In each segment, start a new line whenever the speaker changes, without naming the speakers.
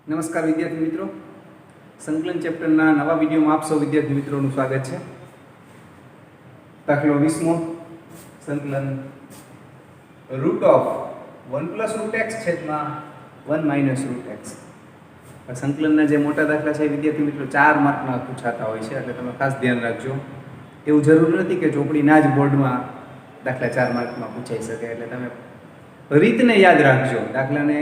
નમસ્કાર વિદ્યાર્થી મિત્રો, સંકલન ચેપ્ટરના નવા વિડીયોમાં આપ સૌ વિદ્યાર્થી મિત્રોનું સ્વાગત છે. દાખલો 20મો, સંકલન root of 1 plus root x છેદમાં 1 માઇનસ રૂટ એક્સ. સંકલનના જે મોટા દાખલા છે વિદ્યાર્થી મિત્રો 4 માર્કના પૂછાતા હોય છે, એટલે તમે ખાસ ધ્યાન રાખજો. એવું જરૂર નથી કે ચોપડીના જ બોર્ડમાં દાખલા 4 માર્કમાં પૂછાઈ શકે, એટલે તમે રીતને યાદ રાખજો. દાખલાને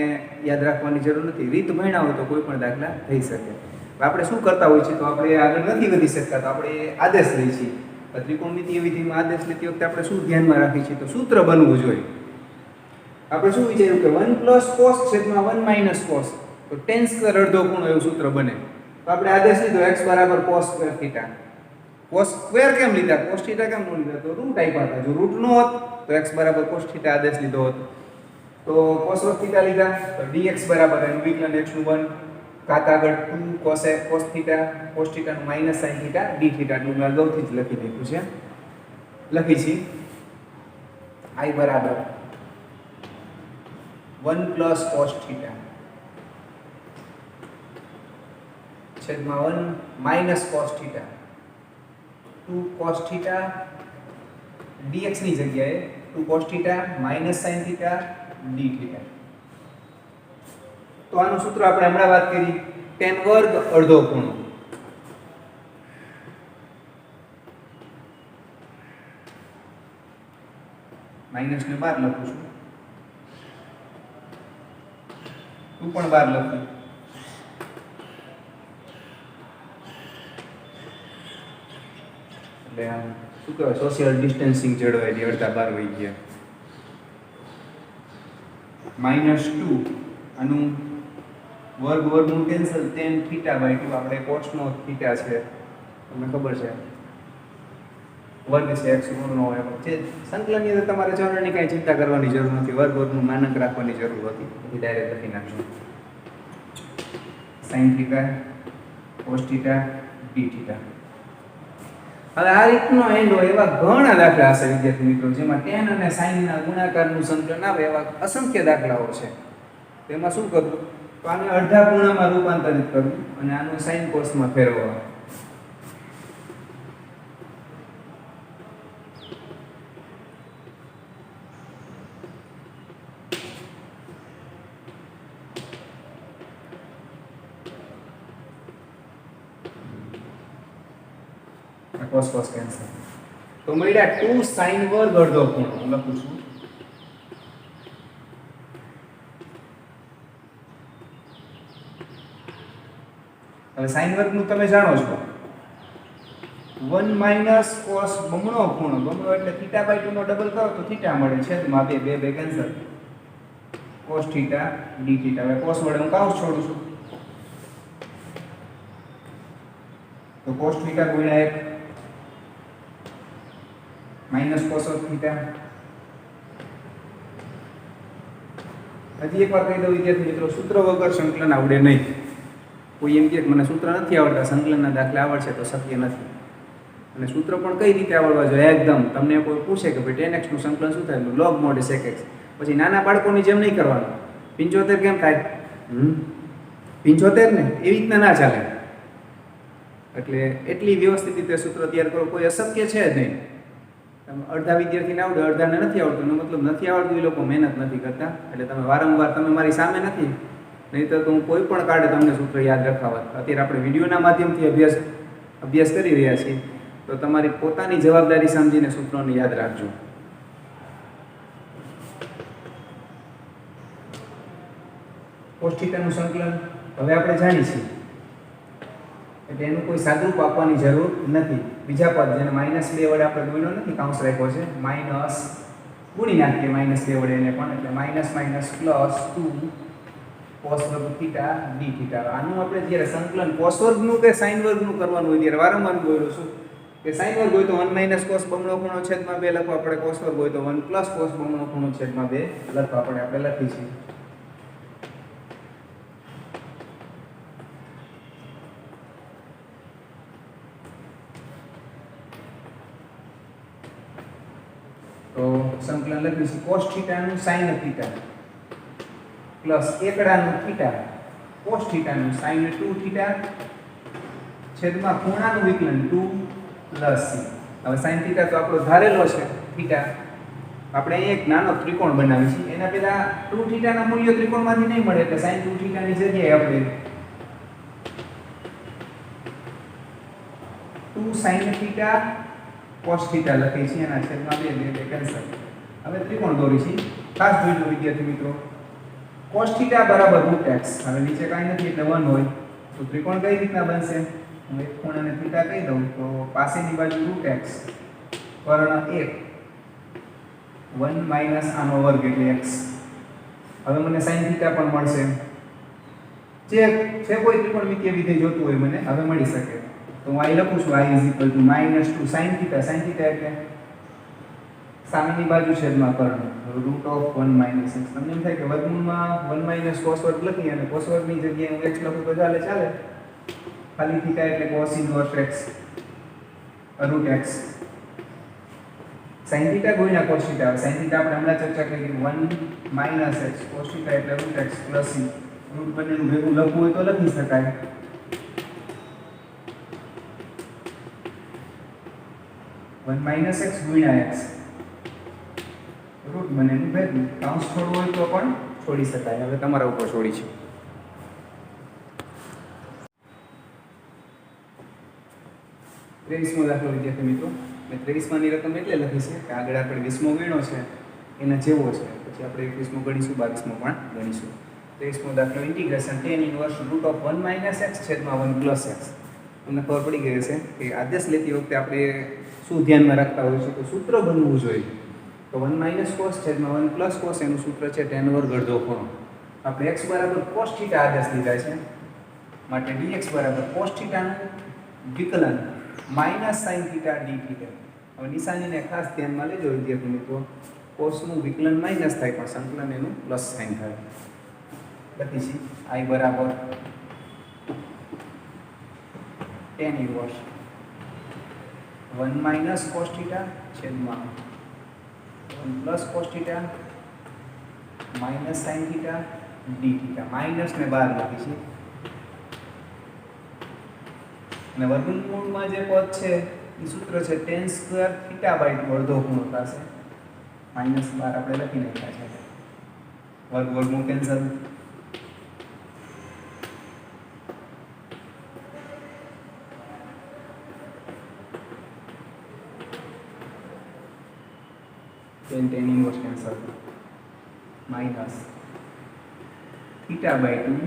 યાદ રાખવાની જરૂર નથી. રીત ભણ્યા હોય તો કોઈ પણ દાખલા થઈ શકે. આપણે શું કરતા હોય છે, તો આપણે આગળ નથી વધી શકતા, તો આપણે આદેશ લઈએ છીએ. ત્રિકોણમિતીય વિધિમાં આદેશ લેતી વખતે આપણે શું ધ્યાનમાં રાખીએ છીએ, તો સૂત્ર બનવું જોઈએ. આપણે શું વિચાર્યું કે 1 પ્લસ કોસ છેદમાં 1 માઇનસ કોસ, તો tan સ્ક્વેર અડધો ખૂણો એવું સૂત્ર બને. તો આપણે આદેશ લીધો x બરાબર cos square theta. cos square કેમ લીધા, cos થીટા કેમ ન લીધા, તો રૂટ આપ્યા હતા. જો રૂટ ન હોત તો x બરાબર cos થીટા આદેશ લીધો હોત. તો cos થીટા લીધા તો dx બરાબર એનું વિકલન x નું 1 ઘાત આગળ 2 cos થીટા, cos થીટા નું minus sin theta d theta નું અગાઉથી જ લખી દીધું છે. લખી છે i બરાબર 1 પ્લસ cos થીટા છેદમાં 1 minus cos theta 2 cos theta dx ની જગ્યાએ 2 cos theta minus sin theta d theta. તો આનું સૂત્ર આપણે હમણાં વાત કરી, tan વર્ગ અડધો ખૂણો માઈનસ ને 12 લખું છું, તું પણ 12 લખું. એટલે આમ શું કહેવાય, સોશિયલ ડિસ્ટન્સિંગ જળવાય, અડધા 12 વહી ગયા. -2 આનું વર્ગનું કેન્સલ, tan થીટા બાય 2 આપણે કોસનો થીટા છે, તમને ખબર છે વર્ગ છે, x નો હોય છે. સંકલનની અંદર તમારે ચલણની કાંઈ ચિંતા કરવાની જરૂર નથી, વર્ગનું માનક રાખવાની જરૂર હતી, એટલે ડાયરેક્ટ લખી નાખજો sin theta cos theta d theta. હવે આ રીતનો એન્ડ હોય એવા ઘણા દાખલા હશે વિદ્યાર્થી મિત્રો, જેમાં tan અને sin ના ગુણાકારનું સંકલન આવે, એવા અસંખ્ય દાખલાઓ છે. તેમાં શું કરવું, તો આને અડધા પૂર્ણમાં રૂપાંતરિત કરવું અને આનું sin cos માં ફેરવવું. cos cos કેન્સલ, તો મળ્યા 2 sin વર્ગ અડધો ખૂણો. હું લખું છું હવે sin વર્ગનું તમે જાણો છો, 1 માઈનસ cos બમણો ખૂણો, બમણો એટલે થીટા બાય 2 નો ડબલ કરો તો થીટા મળે, છેદમાં 2 2 cancel, cos theta d theta. હવે cos વડે હું કાઉન્સ છોડું છું, તો cos થીટા ગુણ્યા 1 માઈનસ cos થીટા. હજી એકવાર કહી દઉં વિદ્યાર્થી મિત્રો, સૂત્ર વગર સંકલન આવડે નહીં. કોઈ એમ કે મને સૂત્ર નથી આવડતા, સંકલનના દાખલા આવડશે, તો શક્ય નથી. અને સૂત્ર પણ કઈ રીતે આવડવા જોઈએ, એકદમ તમને કોઈ પૂછે કે ભાઈ tan x નું સંકલન શું થાય, log mod sec x, પછી નાના બાળકોની જેમ નહીં કરવાનું. 75 કેમ થાય, 75 ને એવી રીતના ના ચાલે. એટલે એટલી વ્યવસ્થિત રીતે સૂત્ર તૈયાર કરો, કોઈ અશક્ય છે જ નહીં. અડધા વિદ્યાર્થીને આવડે, અડધાને નથી આવડતું, એનો મતલબ નથી આવડતું એ લોકો મહેનત નથી કરતા. એટલે તમે વારંવાર, તમે મારી સામે નથી, નહીં તો હું કોઈ પણ કાળે તમને સૂત્ર યાદ રખાવત. અત્યારે આપણે વિડીયોના માધ્યમથી અભ્યાસ કરી રહ્યા છીએ, તો તમારી પોતાની જવાબદારી સમજીને સૂત્રોને યાદ રાખજો. cos થીટાનું સંકલન હવે આપણે જાણીએ છીએ, એટલે એનું કોઈ સાદુરૂપ આપવાની જરૂર નથી. બીજા પદ જેને -2 વડે આપણે ગુણ્યો નથી, કાઉન્સ રાખ્યો છે, માઈનસ ગુણી નાખીએ -2 વડે એને પણ, એટલે માઈનસ માઈનસ પ્લસ 2 cos વર્ગ થીટા d થીટા. આનું આપણે જ્યારે સંકલન cos વર્ગનું કે sin વર્ગનું કરવાનું હોય ત્યારે વારંવાર બોલું છું કે sin વર્ગ હોય તો 1 માઈનસ cos બમણો ખૂણો છેદમાં 2 લખવા પડે, cos વર્ગ હોય તો 1 પ્લસ cos બમણો ખૂણો છેદમાં 2 લખવા પડે. આપણે લખી છીએ. તો સંકલન લખીશું cos થીટા નું sin થીટા પ્લસ એકડાનું થીટા cos થીટાનું sin 2 થીટા છેદમાં ખૂણાનું વિકલન 2 પ્લસ c. હવે sin થીટા તો આપણો ધારેલો છે થીટા. આપણે અહીં એક નાનો ત્રિકોણ બનાવી છે. એના પહેલા 2 થીટાના મૂલ્ય ત્રિકોણમાંથી નહીં મળે એટલે sin 2 થીટાની જગ્યાએ આપણે 2 sin થીટા cos થીટા લખી છે. એના છેદમાં 2 એટલે કેન્સલ. હવે ત્રિકોણ દોરી છે. ખાસ જોઈજો વિદ્યાર્થી મિત્રો, cos થીટા બરાબર √x. હવે નીચે કાંઈ નથી એટલે 1 હોય તો ત્રિકોણ કઈ રીતના બનશે? હું એક ખૂણાને થીટા કહી દઉં તો પાસેની બાજુ √x કર્ણ 1 1 આનો વર્ગ એટલે x. હવે મને sin થીટા પણ મળશે. જે છે કોઈ ત્રિકોણમિતિય વિધેય જોતું હોય મને હવે મળી શકે તો હું અહીં લખું છું i -2 sin theta. sin theta એટલે સામેની બાજુ છેદમાં કર્ણ √1 - x. તમને એમ થાય કે વર્ગમૂળમાં 1 - cos વર્ગ લખી અને cos વર્ગની જગ્યાએ હું x લખું તો ચાલે? ખાલી થીટા એટલે cos inverse x √x. sin theta ગુણ્યા cos થીટા. sin થીટા આપણે હમણાં ચર્ચા કરી 1 - x cos થીટા એટલે √x + c. રુટ બંનેનું ભેગું લખવું હોય તો લખી શકાય. 1 - x ગુણ્યા x રુટ બંનેનું ભેગું. કાઉન્સ છોડવું હોય તો પણ છોડી શકાય. હવે તમારા ઉપર છોડી છે. ત્રેવીસમો દાખલો વિદ્યાર્થી મિત્રો. મેં 23માની રકમ એટલે લખી છે કે આગળ આપણે 20મો ગણ્યો છે એના જેવો છે. પછી આપણે 21મો ગણીશું, 22મો પણ ગણીશું. 23મો દાખલો ઇન્ટિગ્રેશન tan ઇન્વર્સ √1 - x છેદમાં 1 + x. તમને ખબર પડી ગઈ હશે કે આદેશ લેતી વખતે આપણે શું ધ્યાનમાં રાખતા હોય છે તો સૂત્ર બનવું જોઈએ. તો 1 - cos છેદમાં 1 + cos એનું સૂત્ર છે tan વર્ગ અડધો ખૂણો. આપણે x બરાબર cos થીટા આદેશ લીધા છે માટે dx બરાબર cos થીટાનું વિકલન - sin થીટા d થીટા. હવે નિશાનીને ખાસ ધ્યાનમાં લેજો વિદ્યાર્થી મિત્રો. cos નું વિકલન માઈનસ થાય પણ સંકલન એનું પ્લસ સાઇન થાય. લખી છે i બરાબર tan ઇન્વર્સ 1 - cos થીટા છેદમાં 1 + cos theta - sin theta d theta. Minus ને બહાર લખી છે અને વર્ગમૂળમાં જે પદ છે એ સૂત્ર છે tan સ્ક્વેર θ/2 અડધો ખૂણો થશે. -12 આપણે લખી નાખ્યા છે. વર્ગમૂળ cancel. tan inverse cancel minus θ/2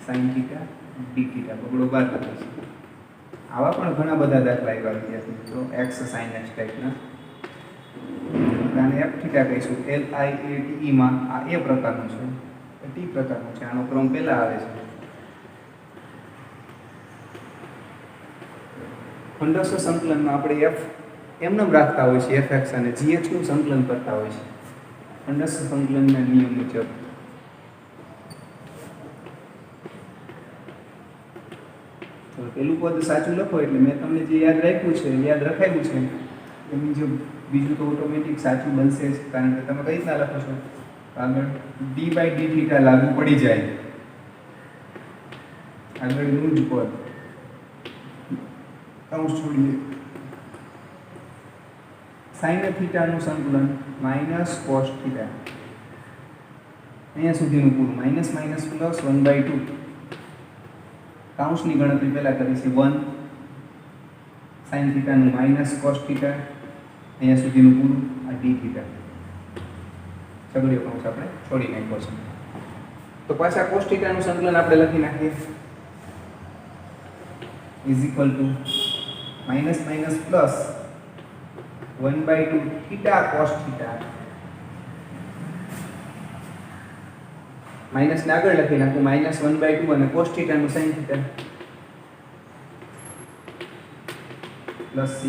sin theta d theta બગડો બાદ લખે છે. આવા પણ ઘણા બધા દાખલા આવ્યા વિદ્યાર્થી મિત્રો x sin x ટાઈપના. આને f થીટા કહીશું. LIATE માં આ a પ્રકારનું છે, t પ્રકારનું છે. આનો ક્રમ પહેલા આવે છે. ખંડસ્થ સંકલનમાં આપણે f એમનેમ રાખતા હોય છે fx અને gx નું સંકલન કરતા હોય છે ખંડસ્થ સંકલનના નિયમ મુજબ. તો પેલું પદ સાચું લખો એટલે મેં તમને જે યાદ રાખ્યું છે યાદ રખાયું છે એની જે બીજું તો ઓટોમેટિક સાચું બનશે જ. કારણ કે તમે કઈ રીતના લખો છો આગળ d/d θ લાગુ પડી જાય. આગળનું જ પદ કૌંસ છોડીએ. sin થીટાનું સંકલન -cos થીટા. અહીંયા સુધીનું પૂરું માઇનસ પ્લસ 1/2. કાઉન્સની ગણતરી પહેલા કરી છે 1 sin થીટાનું -cos થીટા. અહીંયા સુધીનું પૂરું આ d થીટા. છગડીયો કૌંસ આપણે છોડી નાખ્યો છે. તો પાછા cos થીટાનું સંકલન આપણે લખી નાખીએ = plus 1/2 theta cos theta. Minus ને આગળ લખી નાખું -1/2 અને cos થીટાનું sin થીટા પ્લસ c.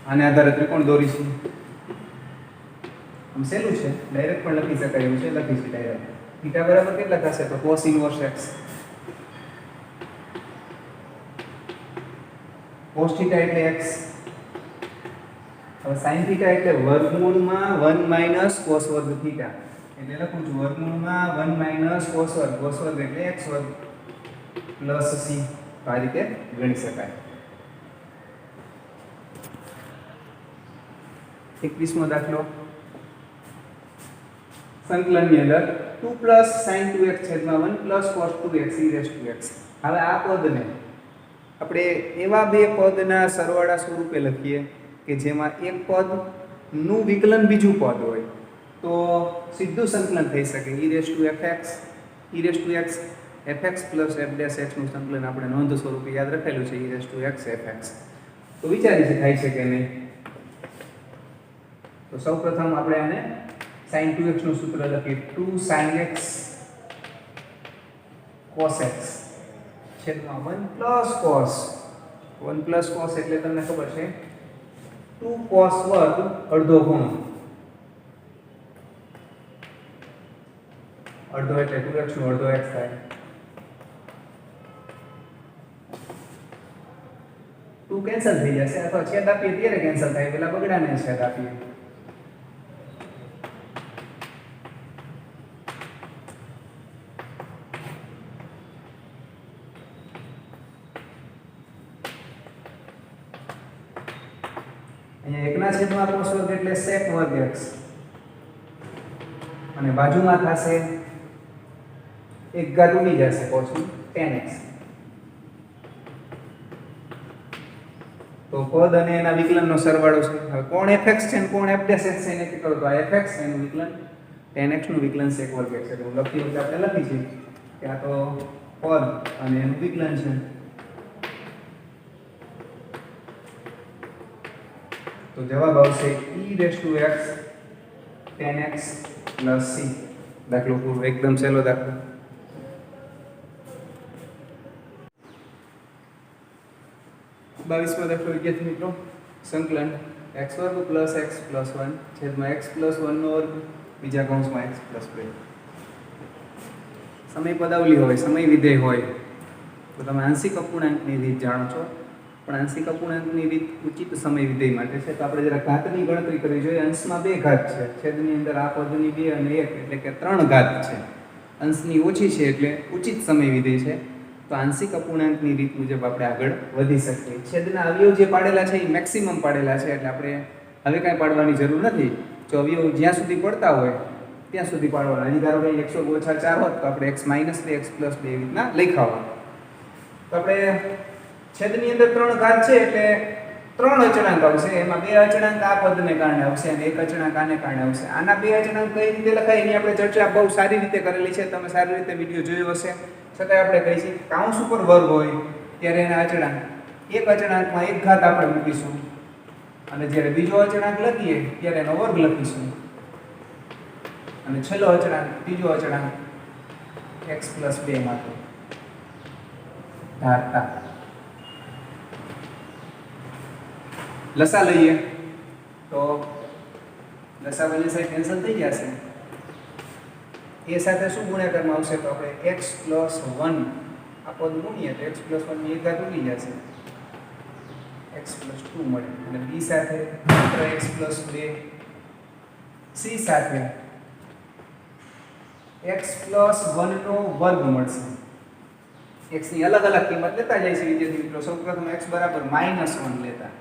આને આધારે ત્રિકોણ દોરીશું. આમ સહેલું છે, ડાયરેક્ટ પણ લખી શકાય એવું છે. લખીશું ડાયરેક્ટ. થીટા બરાબર કેટલા થશે તો cos inverse x. cos theta એટલે x. હવે sin થીટા એટલે વર્ગમૂળમાં 1 - cos વર્ગ થીટા. એટલે લખું છું વર્ગમૂળમાં 1 માઈનસ cos વર્ગ, cos વર્ગ એટલે x વર્ગ પ્લસ c. તો આ રીતે ગણી શકાય. 21મો દાખલો. સંકલનની અંદર 2 sin 2x છેદમાં 1 cos 2x e⁻x. હવે આ પદને આપણે એવા બે પદના સરવાળા સ્વરૂપે લખીએ કે જેમાં એક પદનું વિકલન બીજું પદ હોય તો સીધું સંકલન થઈ શકે. e⁻x fx plus f' નું સંકલન આપણે નોંધ સ્વરૂપે યાદ રાખેલું છે e⁻x fx. તો વિચારી છે થાય છે કે નહીં. તો સૌપ્રથમ આપણે આને sin 2x નું સૂત્ર લખીએ 2 sin x cos x છેદમાં 1 cos એટલે તમને ખબર છે 2 cos વર્ગ અડધો ખૂણો, અડધો એટલે 2x નો અડધો x થાય. 2 કેન્સલ થઈ જશે અથવા છેદ આપીએ ત્યારે કેન્સલ થાય. પેલા બગડાને છેદ આપીએ. અહીંયા એકના છેદમાં cos વર્ગ એટલે sec વર્ગ x અને બાજુમાં થશે એક ઘાત ઉડી જશે cos નું tan x. તો પદ અને એના વિકલનનો સરવાળો છે. હવે કોણ fx છે અને કોણ f' છે એને નક્કી કરો. તો આ fx એનું વિકલન tan x નું વિકલન sec વર્ગ x એટલે હું લખી વખતે આપણે લખી છે કે આ તો પદ અને એનું વિકલન છે. તો જવાબ આવશે e⁻x tan x plus c. દાખલો પૂરો. એકદમ સહેલો દાખલો. બાવીસમો દાખલો વિદ્યાર્થી મિત્રો. સંકલન x વર્ગ પ્લસ x પ્લસ 1 છેદમાં x પ્લસ 1 નો વર્ગ બીજા કૌંસમાં x પ્લસ 2. સમય પદાવલી હોય, સમય વિધેય હોય તો તમે આંશિક અપૂર્ણાંકની રીત જાણો છો, પણ આંશિક અપૂર્ણાંકની રીત ઉચિત સમય વિધેય માટે છે. તો આપણે જરા ઘાતની ગણતરી કરવી જોઈએ. અંશમાં 2 ઘાત છે, છેદની અંદર આ પદની 2 અને 1 એટલે કે 3 ઘાત છે. અંશની ઓછી છે એટલે ઉચિત સમય વિધેય છે. તો આંશિક અપૂર્ણાંકની રીત મુજબ આપણે આગળ વધી શકીએ. છેદના અવયવ જે પાડેલા છે એ મેક્સિમમ પાડેલા છે એટલે આપણે હવે કાંઈ પાડવાની જરૂર નથી. જો અવયવ જ્યાં સુધી પડતા હોય ત્યાં સુધી પાડવાના. હજી ધારો કે 100 - 4 હોત તો આપણે x - 2 x + 2 એવી રીતના લખાવવાનું. તો આપણે છેદની અંદર 3 ઘાત છે એટલે 3 અચળાંક આવશે. એમાં 2 અચળાંક આ પદને કારણે આવશે અને 1 અચળાંક આને કારણે આવશે. આના 2 અચળાંક કઈ રીતે લખાય એની આપણે ચર્ચા બહુ સારી રીતે કરેલી છે. તમે સારી રીતે વિડીયો જોયો હશે. છતાં આપણે કહી છીએ કાઉન્સ ઉપર વર્ગ હોય ત્યારે એના અચળાંક, એક અચળાંકમાં 1 ઘાત આપણે મૂકીશું અને જ્યારે બીજો અચળાંક લખીએ ત્યારે એનો વર્ગ લખીશું અને છેલ્લો અચળાંક, ત્રીજો અચળાંક x + 2 માંથી ધારતા. લસા લઈએ તો લસા વલી સાઈડ કેન્સલ થઈ જશે. એ સાથે શું ગુણાકારમાં આવશે તો આપણે x + 1 આ પદ ગુણીએ તો x + 1 ની એક ઘાત ઉડી જશે, x + 2 મળે. અને b સાથે માત્ર x + 2, c સાથે x + 1 નો વર્ગ મળશે. x ની અલગ અલગ કિંમત લેતા જાય છે વિદ્યાર્થી મિત્રો. સૌપ્રથમ x બરાબર -1 લેતા.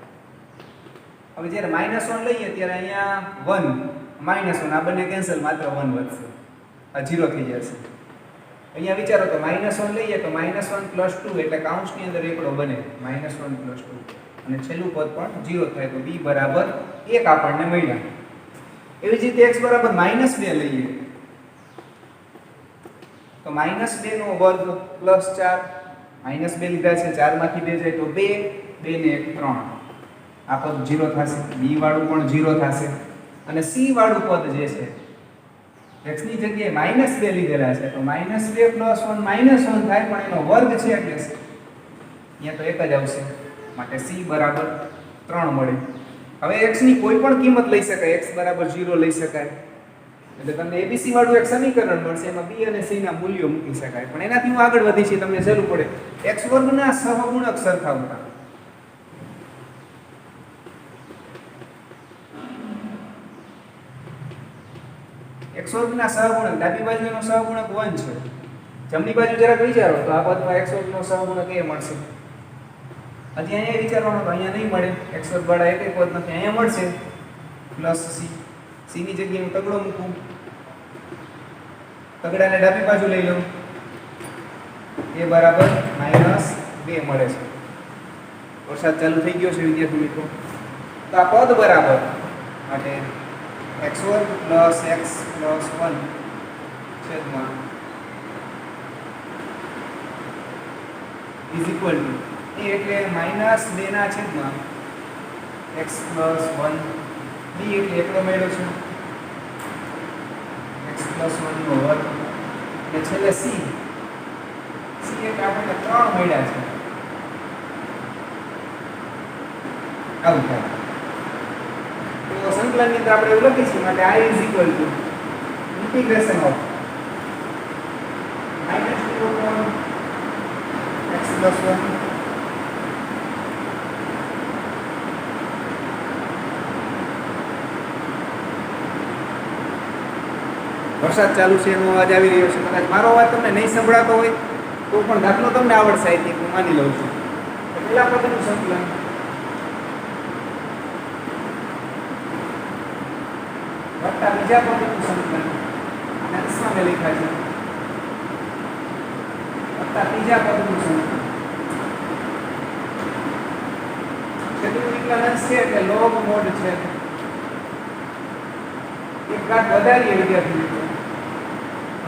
હવે જ્યારે -1 લઈએ ત્યારે અહીંયા 1 -1 આ બંને કેન્સલ, માત્ર 1 વધશે, આ 0 થઈ જશે. અહીંયા વિચારો તો -1 લઈએ તો -1 + 2 એટલે કૌંસની અંદર એકડો બને -1 + 2 અને છેલ્લું પદ પણ 0 થાય તો b બરાબર 1 આપણને મળ્યા. એવી જ રીતે x બરાબર -2 લઈએ તો -2 નો વર્ગ + 4, -2 લીધા છે 4 માંથી 2 જાય તો 2, 2 ને 1 3. આ પદ 0 થશે, b વાળું પણ 0 થશે અને c વાળું પદ જે છે x ની જગ્યાએ -2 લીધેલા છે તો -2 + 1 -1 થાય પણ એનો વર્ગ છે એટલે અહીંયા તો એક જ આવશે માટે c બરાબર 3 મળે. હવે x ની કોઈ પણ કિંમત લઈ શકાય, x બરાબર 0 લઈ શકાય એટલે તમને abc વાળું એક સમીકરણ મળશે. એમાં b અને c ના મૂલ્યો મૂકી શકાય. પણ એનાથી હું આગળ વધી છે તમને જરૂર પડે x વર્ગના સહગુણક સરખાવતા. x વર્ગના સહગુણક ડાબી બાજુનો સહગુણક 1 છે. જમણી બાજુ જરાક વિચારો તો આ પદમાં x વર્ગનો સહગુણક એ મળશે. હજી અહીંયા વિચારવાનું તો અહીંયા નહીં મળે. x વર્ગ વાળા એક પદ નથી, અહીંયા મળશે પ્લસ c. c ની જગ્યાએ હું તગડો મૂકું, તગડાને ડાબી બાજુ લઈ લઉં, એ બરાબર -2 મળે છે. વરસાદ ચાલુ થઈ ગયો છે વિદ્યાર્થી મિત્રો. તો આ પદ બરાબર માટે x વર્ગ પ્લસ x પ્લસ 1 છેદમાં ઇઝ ઇક્વલ ટુ એ એટલે -2 ના છેદમાં x પ્લસ 1 b એટલે એકડો મેળવ્યો છે x પ્લસ 1 નો વર્ગ એટલે છેલ્લે c એટલે આપણને 3 મળ્યા છે. આવું થાય તો સંકલનની અંદર આપણે એવું લખીશું માટે I is equal to integration of -2 upon x plus 1 વરસાદ ચાલુ છે એનો અવાજ આવી રહ્યો છે. કદાચ મારો અવાજ તમને નહીં સંભળાતો હોય તો પણ દાખલો તમને આવડશે, આઈ થિંક હું માની લઉં છું. તો પહેલા પદનું સંકલન વત્તા બીજા પદનું સંકલન અને સામે લખ્યા છે વત્તા ત્રીજા પદનું સંકલન. છેલ્લું વિકલન છે એટલે લોગ મોડ છે. એક ઘાત વધારીએ વિદ્યાર્થી મિત્રો,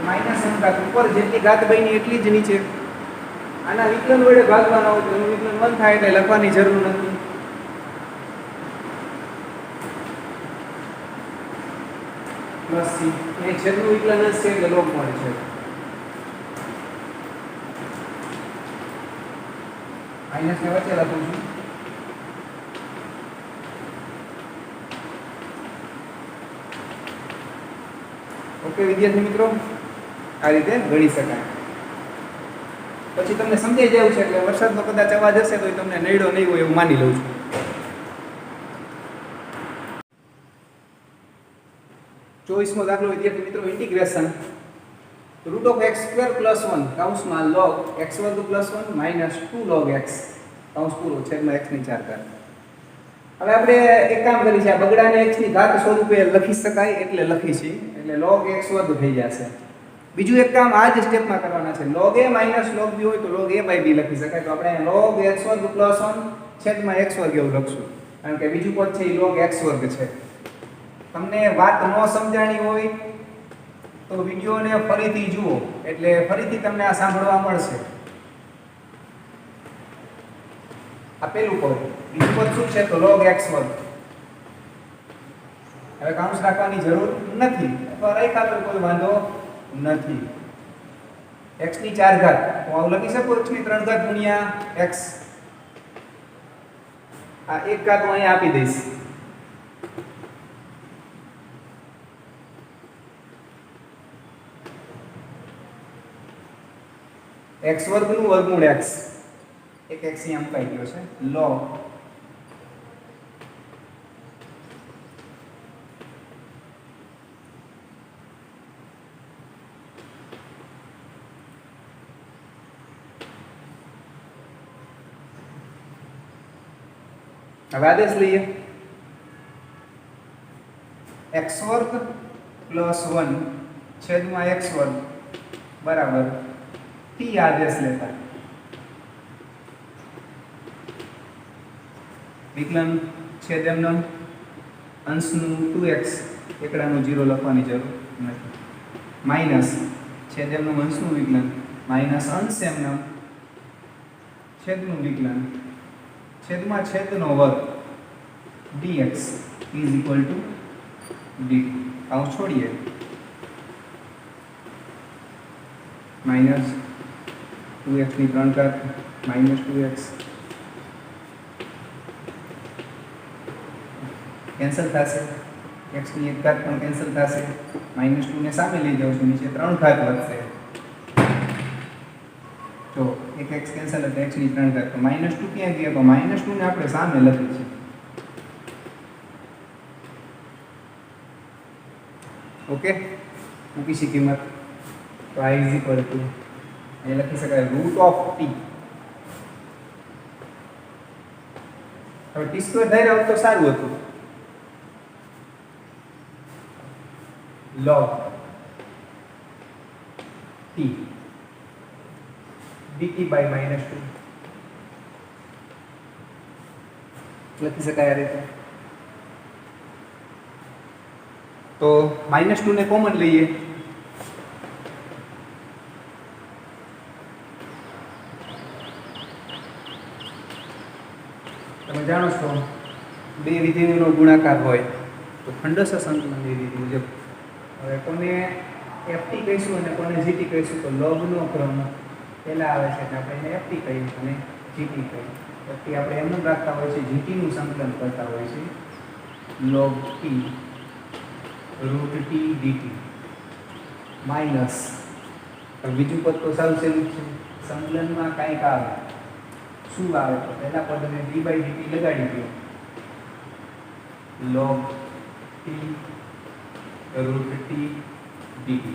માઈનસ m ઘાત ઉપર જેટલી ઘાત બની એટલી જ નીચે. આના વિકલન વડે ભાગવાના હોય તો એનું વિકલન 1 થાય એટલે લખવાની જરૂર નથી. પ્લસ c એ છેદનું વિકલન જ છે એટલે લોગ મોડ છે. માઈનસ ને વચ્ચે લખું છું. ઓકે વિદ્યાર્થી મિત્રો, આ રીતે ગણી શકાય. પછી તમને સમજાઈ જાય છે એટલે વરસાદનો કદાચ અવાજ હશે તો તમને નડ્યો નહીં હોય એવું માની લઉં છું. ચોવીસમો દાખલો વિદ્યાર્થી મિત્રો, integration root of x square plus 1 કૌંસમાં log x વર્ગ પ્લસ 1 માઇનસ 2 log x કૌંસ પૂરો છેદમાં x ની 4 ઘાત. હવે આપણે એક કામ કરી છે, આ બગડાને x ની ઘાત સ્વરૂપે લખી શકાય એટલે લખી છે, એટલે log x વર્ગ થઈ જશે. બીજું એક કામ આ જ સ્ટેપમાં કરવાના છે. log a minus log b હોય તો log a by b લખી શકાય. તો આપણે log x વર્ગ પ્લસ 1 છેદમાં x વર્ગ એવું લખશું, કારણ કે બીજું પદ છે એ log x વર્ગ છે. તમને વાત ન સમજાણી હોય તો વિડિયોને ફરીથી જુઓ એટલે ફરીથી તમને આ સાંભળવા મળશે. આ પેલું પદ, બીજું પદ શું છે તો log x વર્ગ. હવે કૌંસ રાખવાની જરૂર નથી અથવા રાખ્યા તો કોઈ વાંધો નથી. x ની 4 ઘાત તો આવું લખી શકો, x ની 3 ઘાત ગુણ્યા x. આ એક ઘાત હું અહીંયા આપી દઈશ. x વર્ગનું વર્ગમૂળ x, એક x અહીં મુકાઈ ગયો છે. log હવે આદેશ લઈએ. x વર્ગ પ્લસ 1 છેદમાં x વર્ગ બરાબર t આદેશ લેતા વિકલન છેદમનો અંશનું 2x એકડાનું 0 લખવાની જરૂર નથી. માઈનસ છેદમનું અંશનું વિકલન માઈનસ અંશ એમનો છેદનું વિકલન છેદમાં છેદનો વર્ગ dx is equal to dt. આવું છોડીએ માઈનસ 2x ની 3 ઘાત માઈનસ 2x કેન્સલ થશે, x ની 1 ઘાત પણ કેન્સલ થશે, માઈનસ 2 ને સામે લઈ જાઉં છું, નીચે 3 ઘાત વધશે. તો એક x કેન્સલ એટલે x ની 3 ઘાત, તો માઈનસ 2 ક્યાં ગયા તો માઈનસ 2 ને આપણે સામે લખી છે. ઓકે મૂકીશી કિંમત તો I ઇઝ ઇક્વલ ટુ એ લખી શકાય રૂટ ઓફ ટી. હવે ટી સ્ક્વેર ધાર્યા હોત તો સારું હતું. log t dt by -2 લખી શકાય આ રીતે. તો -2 ને કોમન લઈએ. તમે જાણો છો બે વિધેયોનો ગુણાકાર હોય તો ખંડસ્થ સંકલનની રીત મુજબ હવે કોને ft કહીશું અને કોને gt કહીશું તો log નો ક્રમ પહેલા આવે છે એટલે આપણે એને ft કહીએ અને gt કહીએ. ft આપણે એમ જ રાખતા હોય છે, gt નું સંકલન કરતા હોય છે log t root t dt minus બીજું પદ તો સાવ સહેલું છે, સંકલનમાં કાંઈક આવે શું આવે તો પહેલા પદને d by dt લગાડી દો log t root t dt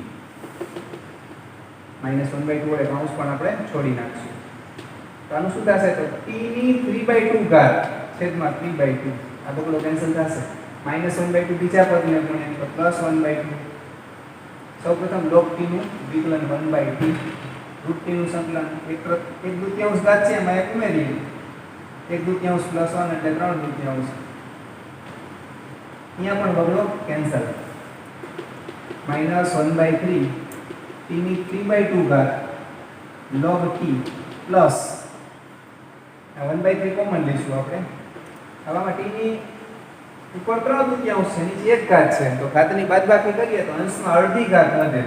-1/2 વડે કૌંસ પણ આપણે છોડી નાખશું. તો આનું શું થશે તો t ની 3/2 ઘાત છેદમાં 3/2 આ બગડો કેન્સલ થશે. -1/2 બીજા પદને ગુણે તો +1/2. સૌપ્રથમ log t નું વિકલન 1/t રૂટ t નું સંકલન 1/2 ઘાત છે એમાં એક ઉમેરીએ 1/2 +1 એટલે 3/2. અહીંયા પણ બગડો કેન્સલ. -1/3 t ની 3/2 ઘાત log t પ્લસ 1/3 કોમન લઈશું આપણે. આમાં t ની ઉપર 3/2 છે, નીચે 1 ઘાત છે તો ઘાતની બાદબાકી કરીએ તો અંશમાં અડધી ઘાત વધે.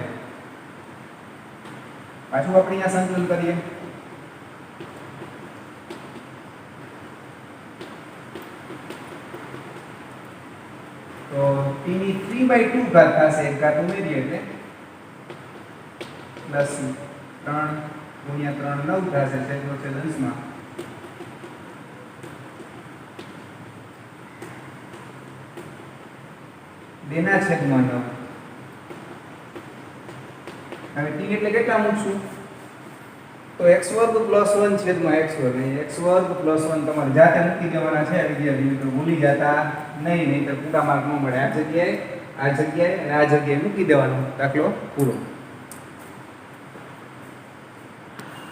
પાછું આપણે અહીંયા સંકલન કરીએ તો t ની 3/2 ઘાત થશે, એક ઘાત ઉમેરીએ એટલે પ્લસ 3 ગુણ્યા 3 9 થશે છેદનો છેદ અંશમાં. બેના છેદમાં 9. હવે t એટલે કેટલા મૂકશું તો x² + 1 છેદમાં x². x² + 1 તમારે જાતે મૂકી દેવાના છે વિદ્યાર્થી મિત્રો, ભૂલી જતા નહીં, નહીં તો પૂરા માર્ક ન મળે. આ જગ્યાએ અને આ જગ્યાએ મૂકી દેવાનું, દાખલો પૂરો.